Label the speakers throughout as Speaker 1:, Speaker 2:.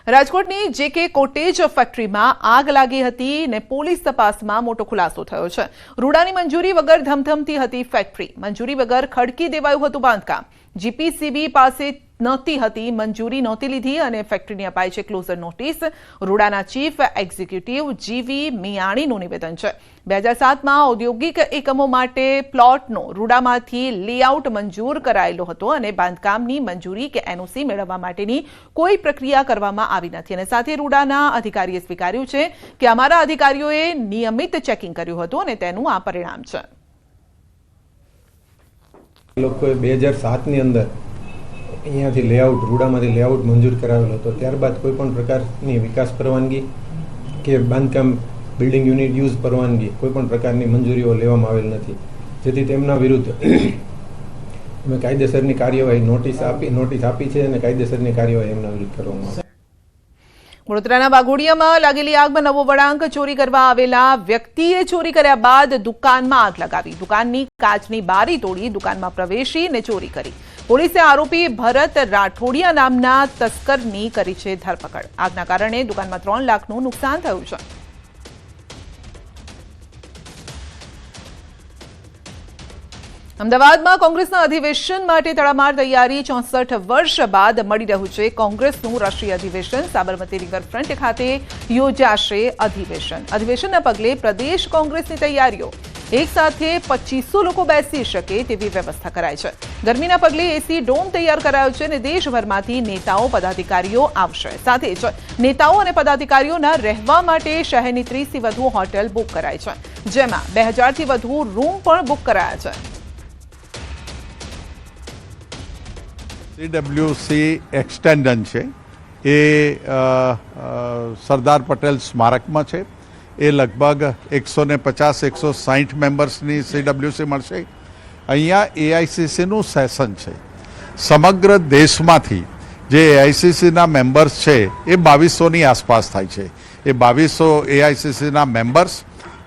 Speaker 1: રાજકોટની જેકે કોટેજ ફેક્ટરીમાં આગ લાગી હતી ને પોલીસ તપાસમાં મોટો ખુલાસો થયો છે। રૂડાની મંજૂરી વગર ધમધમતી હતી ફેક્ટરી। મંજૂરી વગર ખડકી દેવાયું હતું બાંધકામ। જીપીસીબી પાસે નહોતી હતી મંજૂરી નહોતી લીધી અને ફેક્ટરીને અપાઈ છે ક્લોઝર નોટિસ। રૂડાના ચીફ એક્ઝિક્યુટિવ જીવી મિયાણીનું નિવેદન છે। 2007માં ઔદ્યોગિક એકમો માટે પ્લોટનો રૂડામાંથી લેઆઉટ મંજૂર કરાયેલો હતો અને બાંધકામની મંજૂરી કે એનઓસી મેળવવા માટેની કોઈ પ્રક્રિયા કરવામાં આવી નથી અને સાથે રૂડાના અધિકારીએ સ્વીકાર્યું છે કે અમારા અધિકારીઓએ નિયમિત ચેકિંગ કર્યું હતું અને તેનું આ પરિણામ છે।
Speaker 2: લોકોએ 2007ની અંદર અહીંયાથી લેઆઉટ રૂડામાંથી લેઆઉટ મંજૂર કરાવેલો હતો। ત્યારબાદ કોઈ પણ પ્રકારની વિકાસ પરવાનગી કે બાંધકામ બિલ્ડિંગ યુનિટ યુઝ પરવાનગી કોઈ પણ પ્રકારની મંજૂરીઓ લેવામાં આવેલ નથી, જેથી તેમના વિરુદ્ધ અમે કાયદેસરની કાર્યવાહી નોટિસ આપી છે અને કાયદેસરની કાર્યવાહી એમના વિરુદ્ધ કરવામાં આવશે।
Speaker 1: વડોદરાના વાઘોડિયામાં લાગેલી આગમાં નવો વળાંક। ચોરી કરવા આવેલા વ્યક્તિએ ચોરી કર્યા બાદ દુકાનમાં આગ લગાવી। દુકાનની કાચની બારી તોડી દુકાનમાં પ્રવેશી ને ચોરી કરી। પોલીસે આરોપી ભરત રાઠોડિયા નામના તસ્કરની કરી છે ધરપકડ। આગના કારણે દુકાનમાં 3 લાખનું નુકસાન થયું છે। અમદાવાદમાં કોંગ્રેસના અધિવેશન માટે તડામાર તૈયારી। 64 વર્ષ બાદ મળી રહ્યું છે કોંગ્રેસનું રાષ્ટ્રીય અધિવેશન। સાબરમતી રિવરફ્રન્ટ ખાતે યોજાશે અધિવેશનના પગલે પ્રદેશ કોંગ્રેસની તૈયારીઓ। એક સાથે 2500 લોકો બેસી શકે તેવી વ્યવસ્થા કરાઈ છે। ગરમીના પગલે એસી ડોમ તૈયાર કરાયો છે અને દેશભરમાંથી નેતાઓ પદાધિકારીઓ આવશે। સાથે જ નેતાઓ અને પદાધિકારીઓના રહેવા માટે શહેરની 30થી વધુ હોટેલ બુક કરાઈ છે, જેમાં 2000થી વધુ રૂમ પણ બુક કરાયા છે।
Speaker 3: CWC એક્સટેન્ડન છે એ સરદાર પટેલ સ્મારકમાં છે। એ લગભગ 150-160 મેમ્બર્સની CWC મળશે। અહીંયા એઆઈસીસીનું સેશન છે। સમગ્ર દેશમાંથી જે એઆઈસીસીના મેમ્બર્સ છે એ 2200ની આસપાસ થાય છે। એ 2200 એઆઈસીસીના મેમ્બર્સ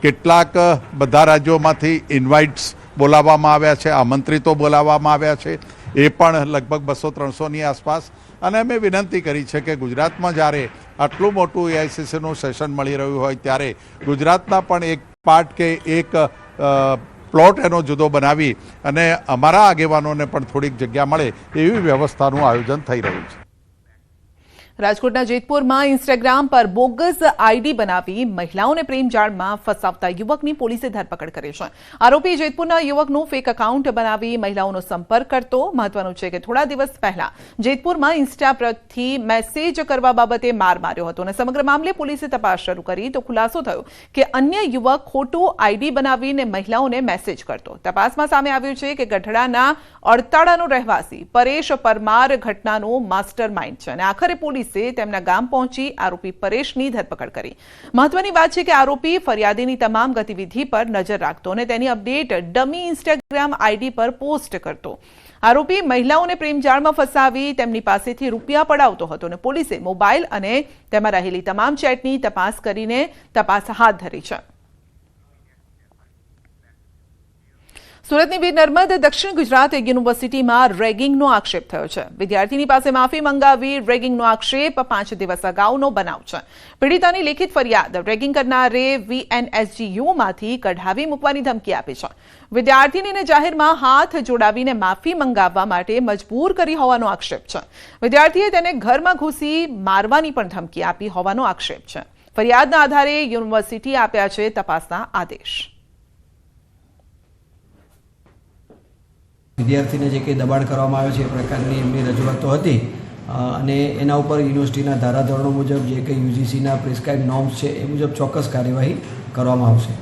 Speaker 3: કેટલાક બધા રાજ્યોમાંથી ઇન્વાઇટ્સ બોલાવવામાં આવ્યા છે, આમંત્રિતો બોલાવવામાં આવ્યા છે, એ પણ લગભગ 200-300ની આસપાસ। અને અમે વિનંતી કરી છે કે ગુજરાતમાં જ્યારે આટલું મોટું એઆઈસીસીનું સેશન મળી રહ્યું હોય ત્યારે ગુજરાતના પણ એક પાર્ટ કે એક પ્લોટ એનો જુદો બનાવી અને અમારા આગેવાનોને પણ થોડીક જગ્યા મળે એવી વ્યવસ્થાનું આયોજન થઈ રહ્યું છે।
Speaker 1: રાજકોટના જેતપુરમાં ઇન્સ્ટાગ્રામ પર બોગસ આઈડી બનાવી મહિલાઓને પ્રેમ જાળમાં ફસાવતા યુવકની પોલીસે ધરપકડ કરી છે। આરોપી જેતપુરના યુવકનું ફેક એકાઉન્ટ બનાવી મહિલાઓનો સંપર્ક કરતો। મહત્વનું છે કે થોડા દિવસ પહેલા જેતપુરમાં ઇન્સ્ટા પરથી મેસેજ કરવા બાબતે માર માર્યો હતો અને સમગ્ર મામલે પોલીસે તપાસ શરૂ કરી તો ખુલાસો થયો કે અન્ય યુવક ખોટું આઈડી બનાવીને મહિલાઓને મેસેજ કરતો। તપાસમાં સામે આવ્યું છે કે ગઢડાના અડતાળાનો રહેવાસી પરેશ પરમાર ઘટનાનો માસ્ટર માઇન્ડ છે અને આખરે પોલીસ તેમના ગામ પહોંચી આરોપી પરેશની ધરપકડ કરી। મહત્વની વાત છે કે આરોપી ફરિયાદીની તમામ ગતિવિધિ પર નજર રાખતો અને તેની અપડેટ ડમી ઇન્સ્ટાગ્રામ આઈડી પર પોસ્ટ કરતો। આરોપી મહિલાઓને પ્રેમજાળમાં ફસાવી તેમની પાસેથી રૂપિયા પડાવતો હતો અને પોલીસે મોબાઈલ અને તેમાં રહેલી તમામ ચેટની તપાસ કરીને તપાસ હાથ ધરી છે। સુરતની વીર નર્મદ દક્ષિણ ગુજરાત યુનિવર્સિટીમાં રેગિંગનો આક્ષેપ થયો છે। વિદ્યાર્થીની પાસે માફી મંગાવી રેગિંગનો આક્ષેપ 5 દિવસ અગાઉનો બનાવ છે। પીડિતાની લેખિત ફરિયાદ રેગિંગ કરનારે VNSGUમાંથી કઢાવી મૂકવાની ધમકી આપી છે। વિદ્યાર્થીનીને જાહેરમાં હાથ જોડાવીને માફી મંગાવવા માટે મજબૂર કરી હોવાનો આક્ષેપ છે। વિદ્યાર્થીએ તેને ઘરમાં ઘૂસી મારવાની પણ ધમકી આપી હોવાનો આક્ષેપ છે। ફરિયાદના આધારે યુનિવર્સિટીએ આપ્યા છે તપાસના આદેશ।
Speaker 4: વિદ્યાર્થીને જે કંઈ દબાણ કરવામાં આવ્યો છે એ પ્રકારની એમની રજૂઆતો હતી અને એના ઉપર યુનિવર્સિટીના ધારાધોરણો મુજબ જે કંઈ યુજીસીના પ્રિસ્ક્રાઇબ નોર્મ્સ છે એ મુજબ ચોક્કસ કાર્યવાહી કરવામાં આવશે।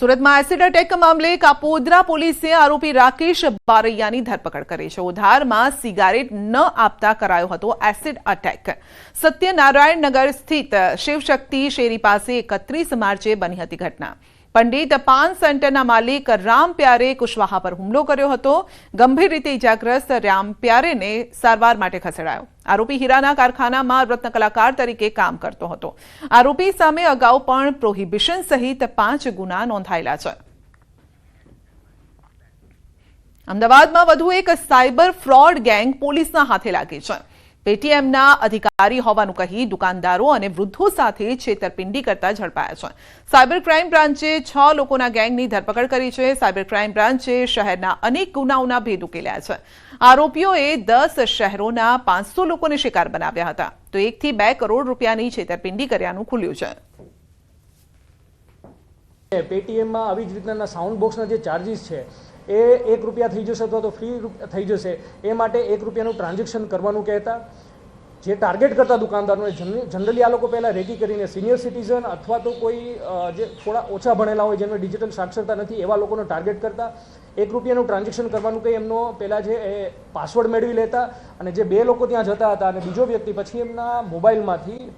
Speaker 1: સુરતમાં એસિડ અટેક મામલે કાપોદ્રા પોલીસે આરોપી રાકેશ બારૈયાની ધરપકડ કરી છે। ઉધારમાં સિગારેટ ન આપતા કરાયો હતો એસિડ અટેક। સત્યનારાયણ નગર સ્થિત શિવશક્તિ શેરી પાસે 31 માર્ચે બની હતી ઘટના। પંડિત પાન સેન્ટરના માલિક રામ પ્યારે કુશવાહા પર હુમલો કર્યો હતો। ગંભીર રીતે ઇજાગ્રસ્ત રામ પ્યારેને સારવાર માટે ખસેડાયો। આરોપી હીરાના કારખાનામાં રત્ન કલાકાર તરીકે કામ કરતો હતો। આરોપી સામે અગાઉ પણ પ્રોહિબિશન સહિત 5 ગુના નોંધાયેલા છે। અમદાવાદમાં વધુ એક સાયબર ફ્રોડ ગેંગ પોલીસના હાથે લાગી છે। પેટીએમના અધિકારી હોવાનું કહી દુકાનદારો અને વૃદ્ધો સાથે છેતરપિંડી કરતા ઝડપાયા છે. સાયબર ક્રાઇમ બ્રાન્ચે 6 લોકોના ગેંગની ધરપકડ કરી છે. સાયબર ક્રાઇમ બ્રાન્ચે શહેરના અનેક ગુનાઓના ભેદ ઉકેલ્યા છે. આરોપીઓએ 10 શહેરોના 500 લોકોને શિકાર બનાવ્યા હતા, તો 1 થી 2 કરોડ રૂપિયાની છેતરપિંડી કર્યાનું ખુલ્યું છે.
Speaker 5: પેટીએમમાં આવી જ રીતના સાઉન્ડ બોક્સના જે ચાર્જિસ છે એ ₹1 થઈ જશે અથવા તો ફ્રી થઈ જશે. એ માટે ₹1નું ટ્રાન્ઝેક્શન કરવાનું કહેતા. જે ટાર્ગેટ કરતા દુકાનદારોને જનરલી આ લોકો પહેલાં રેકી કરીને સિનિયર સિટીઝન અથવા તો કોઈ જે થોડા ઓછા ભણેલા હોય, જેમને ડિજિટલ સાક્ષરતા નથી, એવા લોકોનો ટાર્ગેટ કરતા. ₹1નું ટ્રાન્ઝેક્શન કરવાનું કંઈ એમનો પહેલાં જે પાસવર્ડ મેળવી લેતા અને જે 2 લોકો ત્યાં જતા હતા અને બીજો વ્યક્તિ પછી એમના મોબાઈલમાંથી